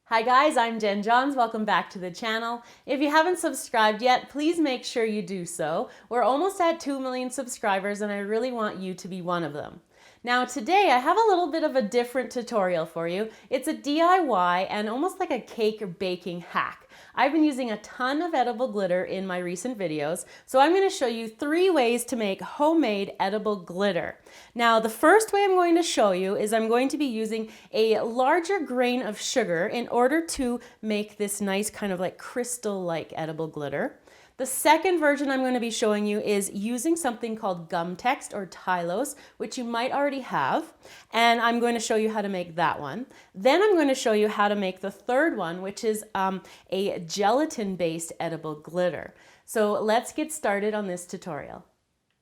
Hi guys, I'm Jenn Johns. Welcome back to the channel. If you haven't subscribed yet, please make sure you do so. We're almost at 2 million subscribers and I really want you to be one of them. Now today I have a little bit of a different tutorial for you. It's a DIY and almost like a cake baking hack. I've been using a ton of edible glitter in my recent videos, so I'm going to show you 3 ways to make homemade edible glitter. Now the first way I'm going to show you is I'm going to be using a larger grain of sugar in order to make this nice kind of like crystal-like edible glitter. The second version I'm going to be showing you is using something called Gum-Tex or Tylose, which you might already have, and I'm going to show you how to make that one. Then I'm going to show you how to make the third one, which is a gelatin-based edible glitter. So let's get started on this tutorial.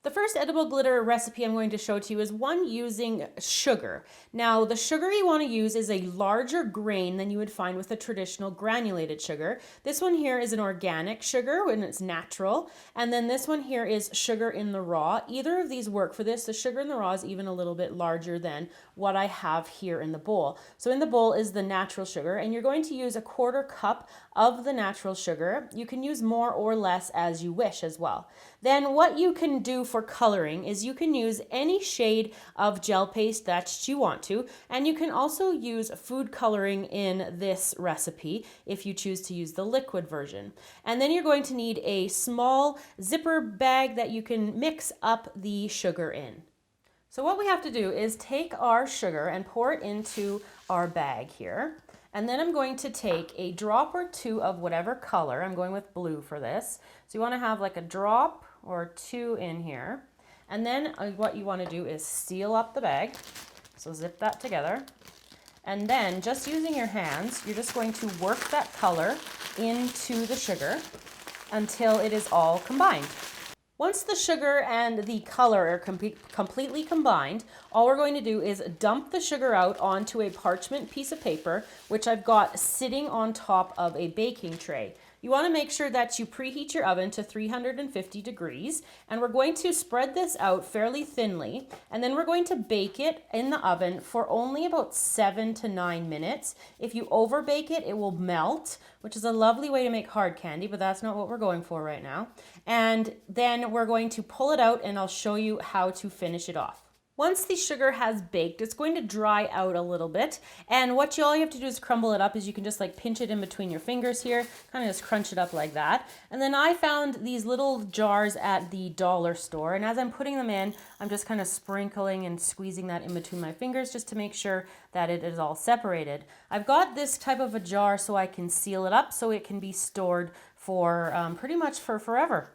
The first edible glitter recipe I'm going to show to you is one using sugar. Now the sugar you want to use is a larger grain than you would find with a traditional granulated sugar. This one here is an organic sugar and it's natural, and then this one here is sugar in the raw. Either of these work for this. The sugar in the raw is even a little bit larger than what I have here in the bowl. So in the bowl is the natural sugar, and you're going to use 1/4 cup of the natural sugar. You can use more or less as you wish as well. Then what you can do for coloring is you can use any shade of gel paste that you want to, and you can also use food coloring in this recipe if you choose to use the liquid version. And then you're going to need a small zipper bag that you can mix up the sugar in. So what we have to do is take our sugar and pour it into our bag here. And then I'm going to take a drop or 2 of whatever color. I'm going with blue for this. So you want to have like a drop or 2 in here. And then what you want to do is seal up the bag. So zip that together. And then just using your hands, you're just going to work that color into the sugar until it is all combined. Once the sugar and the color are completely combined, all we're going to do is dump the sugar out onto a parchment piece of paper, which I've got sitting on top of a baking tray. You want to make sure that you preheat your oven to 350 degrees, and we're going to spread this out fairly thinly, and then we're going to bake it in the oven for only about 7 to 9 minutes. If you over bake it, it will melt, which is a lovely way to make hard candy, but that's not what we're going for right now. And then we're going to pull it out and I'll show you how to finish it off. Once the sugar has baked, it's going to dry out a little bit, and all you have to do is crumble it up. Is you can just like pinch it in between your fingers here, kind of just crunch it up like that. And then I found these little jars at the dollar store, and as I'm putting them in, I'm just kind of sprinkling and squeezing that in between my fingers just to make sure that it is all separated. I've got this type of a jar so I can seal it up so it can be stored for pretty much for forever.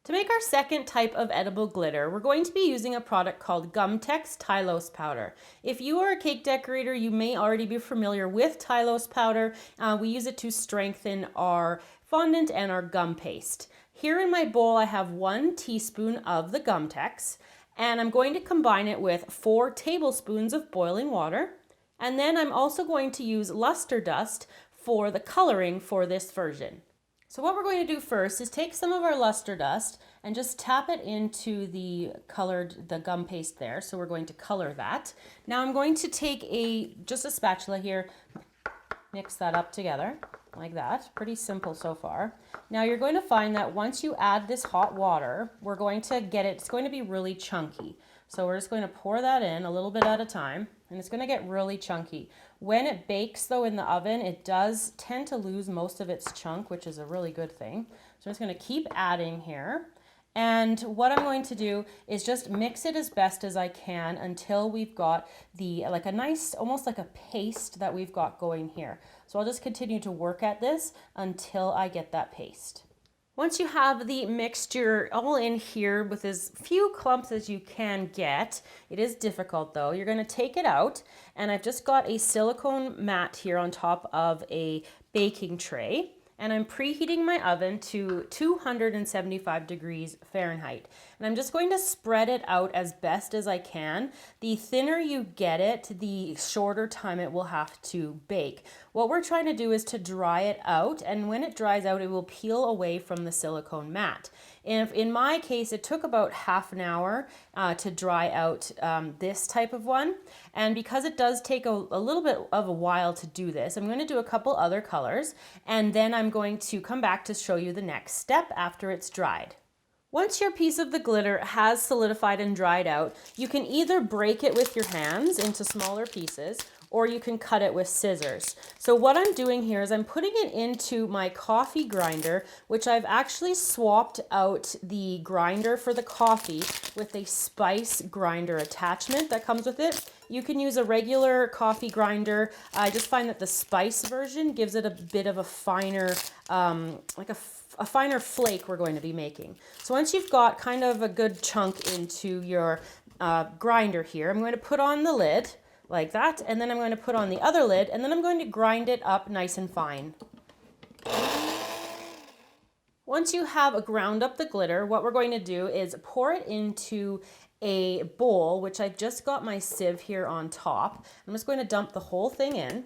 To make our second type of edible glitter, we're going to be using a product called Gum-Tex Tylose powder. If you are a cake decorator, you may already be familiar with Tylose powder. We use it to strengthen our fondant and our gum paste. Here in my bowl, I have 1 teaspoon of the Gum-Tex, and I'm going to combine it with 4 tablespoons of boiling water. And then I'm also going to use luster dust for the coloring for this version. So what we're going to do first is take some of our luster dust and just tap it into the gum paste there. So we're going to color that. Now I'm going to take just a spatula here, mix that up together like that. Pretty simple so far. Now you're going to find that once you add this hot water, we're going to get it, it's going to be really chunky. So we're just going to pour that in a little bit at a time, and it's going to get really chunky. When it bakes though in the oven, it does tend to lose most of its chunk, which is a really good thing. So I'm just going to keep adding here. And what I'm going to do is just mix it as best as I can until we've got like a nice, almost like a paste that we've got going here. So I'll just continue to work at this until I get that paste. Once you have the mixture all in here with as few clumps as you can get, it is difficult though, you're going to take it out, and I've just got a silicone mat here on top of a baking tray. And I'm preheating my oven to 275 degrees Fahrenheit. And I'm just going to spread it out as best as I can. The thinner you get it, the shorter time it will have to bake. What we're trying to do is to dry it out, and when it dries out, it will peel away from the silicone mat. In my case, it took about half an hour to dry out this type of one. And because it does take a little bit of a while to do this, I'm going to do a couple other colors, and then I'm going to come back to show you the next step after it's dried. Once your piece of the glitter has solidified and dried out, you can either break it with your hands into smaller pieces, or you can cut it with scissors. So what I'm doing here is I'm putting it into my coffee grinder, which I've actually swapped out the grinder for the coffee with a spice grinder attachment that comes with it. You can use a regular coffee grinder. I just find that the spice version gives it a bit of a finer, like a finer flake we're going to be making. So once you've got kind of a good chunk into your grinder here, I'm going to put on the lid like that, and then I'm going to put on the other lid, and then I'm going to grind it up nice and fine. Once you have ground up the glitter, what we're going to do is pour it into a bowl, which I've just got my sieve here on top. I'm just going to dump the whole thing in.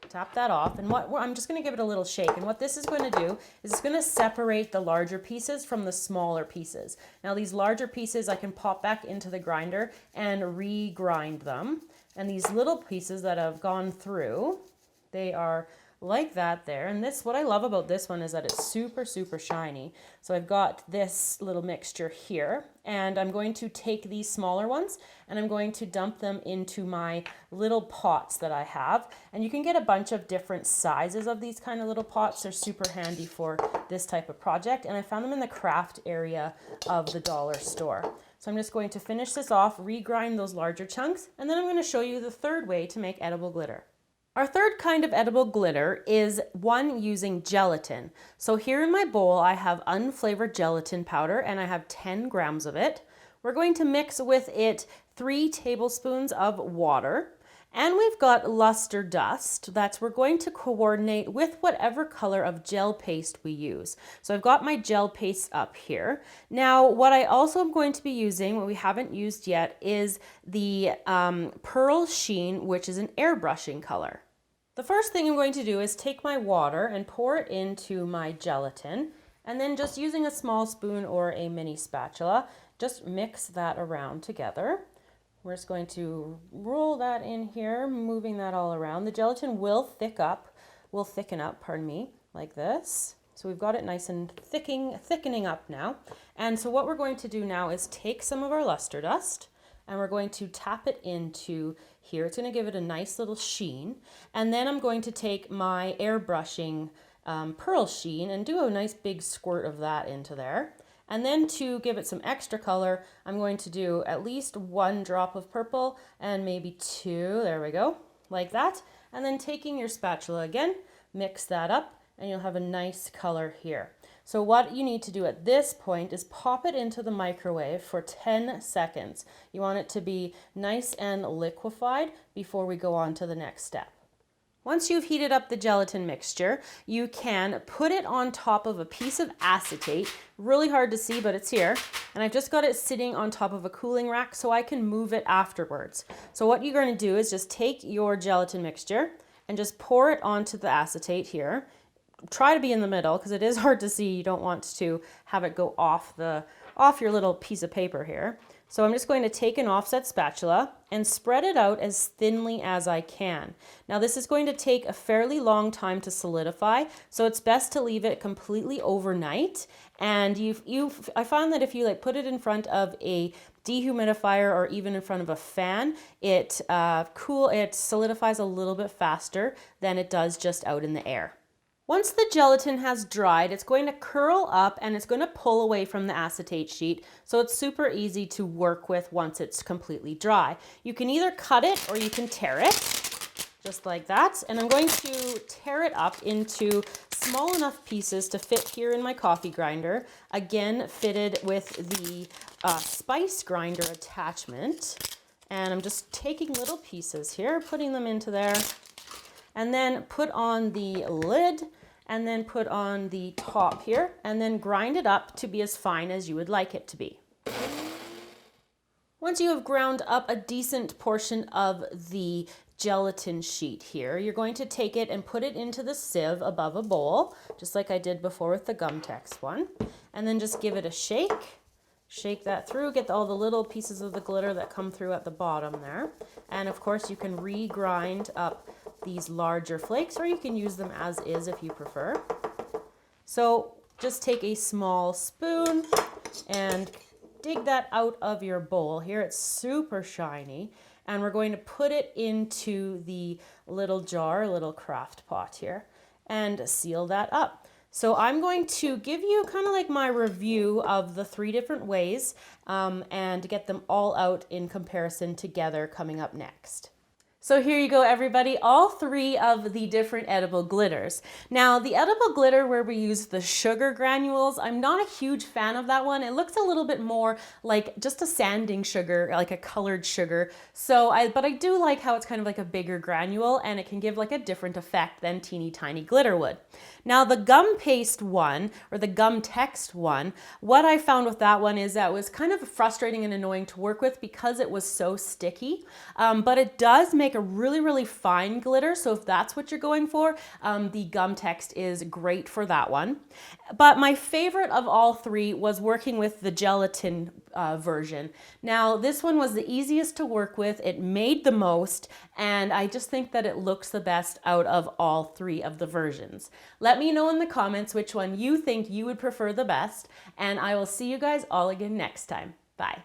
Tap that off, and I'm just going to give it a little shake, and what this is going to do is it's going to separate the larger pieces from the smaller pieces. Now these larger pieces I can pop back into the grinder and re-grind them, and these little pieces that have gone through, they are like that there. And this, what I love about this one is that it's super, super shiny. So I've got this little mixture here, and I'm going to take these smaller ones and I'm going to dump them into my little pots that I have. And you can get a bunch of different sizes of these kind of little pots. They're super handy for this type of project. And I found them in the craft area of the dollar store. So I'm just going to finish this off, regrind those larger chunks, and then I'm going to show you the third way to make edible glitter. Our third kind of edible glitter is one using gelatin. So here in my bowl, I have unflavored gelatin powder, and I have 10 grams of it. We're going to mix with it 3 tablespoons of water, and we've got luster dust that we're going to coordinate with whatever color of gel paste we use. So I've got my gel paste up here. Now, what I also am going to be using, what we haven't used yet, is the Pearl Sheen, which is an airbrushing color. The first thing I'm going to do is take my water and pour it into my gelatin, and then just using a small spoon or a mini spatula, just mix that around together. We're just going to roll that in here, moving that all around. The gelatin will thicken up, pardon me, like this. So we've got it nice and thickening up now. And so what we're going to do now is take some of our luster dust, and we're going to tap it into here. It's going to give it a nice little sheen. And then I'm going to take my airbrushing Pearl Sheen and do a nice big squirt of that into there. And then to give it some extra color, I'm going to do at least 1 drop of purple and maybe 2, there we go, like that. And then taking your spatula again, mix that up, and you'll have a nice color here. So what you need to do at this point is pop it into the microwave for 10 seconds. You want it to be nice and liquefied before we go on to the next step. Once you've heated up the gelatin mixture, you can put it on top of a piece of acetate. Really hard to see, but it's here. And I've just got it sitting on top of a cooling rack so I can move it afterwards. So what you're going to do is just take your gelatin mixture and just pour it onto the acetate here. Try to be in the middle because it is hard to see. You don't want to have it go off your little piece of paper here. So I'm just going to take an offset spatula and spread it out as thinly as I can. Now this is going to take a fairly long time to solidify, so it's best to leave it completely overnight. And I found that if you put it in front of a dehumidifier or even in front of a fan, it solidifies a little bit faster than it does just out in the air. Once the gelatin has dried, it's going to curl up and it's going to pull away from the acetate sheet, so it's super easy to work with once it's completely dry. You can either cut it or you can tear it, just like that. And I'm going to tear it up into small enough pieces to fit here in my coffee grinder, again fitted with the spice grinder attachment. And I'm just taking little pieces here, putting them into there, and then put on the lid, and then put on the top here, and then grind it up to be as fine as you would like it to be. Once once you have ground up a decent portion of the gelatin sheet here, you're going to take it and put it into the sieve above a bowl, just like I did before with the Gum-Tex one. And then just give it a shake. Shake that through, get all the little pieces of the glitter that come through at the bottom there. And of course you can re-grind up these larger flakes, or you can use them as is if you prefer. So just take a small spoon and dig that out of your bowl. Here it's super shiny, and we're going to put it into the little jar, little craft pot here, and seal that up. So I'm going to give you kind of like my review of the 3 different ways and get them all out in comparison together coming up next. So here you go, everybody, all 3 of the different edible glitters. Now, the edible glitter where we use the sugar granules, I'm not a huge fan of that one. It looks a little bit more like just a sanding sugar, like a colored sugar. But I do like how it's kind of like a bigger granule, and it can give like a different effect than teeny tiny glitter would. Now, the gum paste one, or the Gum-Tex one, what I found with that one is that it was kind of frustrating and annoying to work with because it was so sticky, but it does make a really, really fine glitter. So if that's what you're going for, the Gum-Tex is great for that one. But my favorite of all 3 was working with the gelatin version. Now, this one was the easiest to work with. It made the most, and I just think that it looks the best out of all 3 of the versions. Let me know in the comments which one you think you would prefer the best, and I will see you guys all again next time. Bye.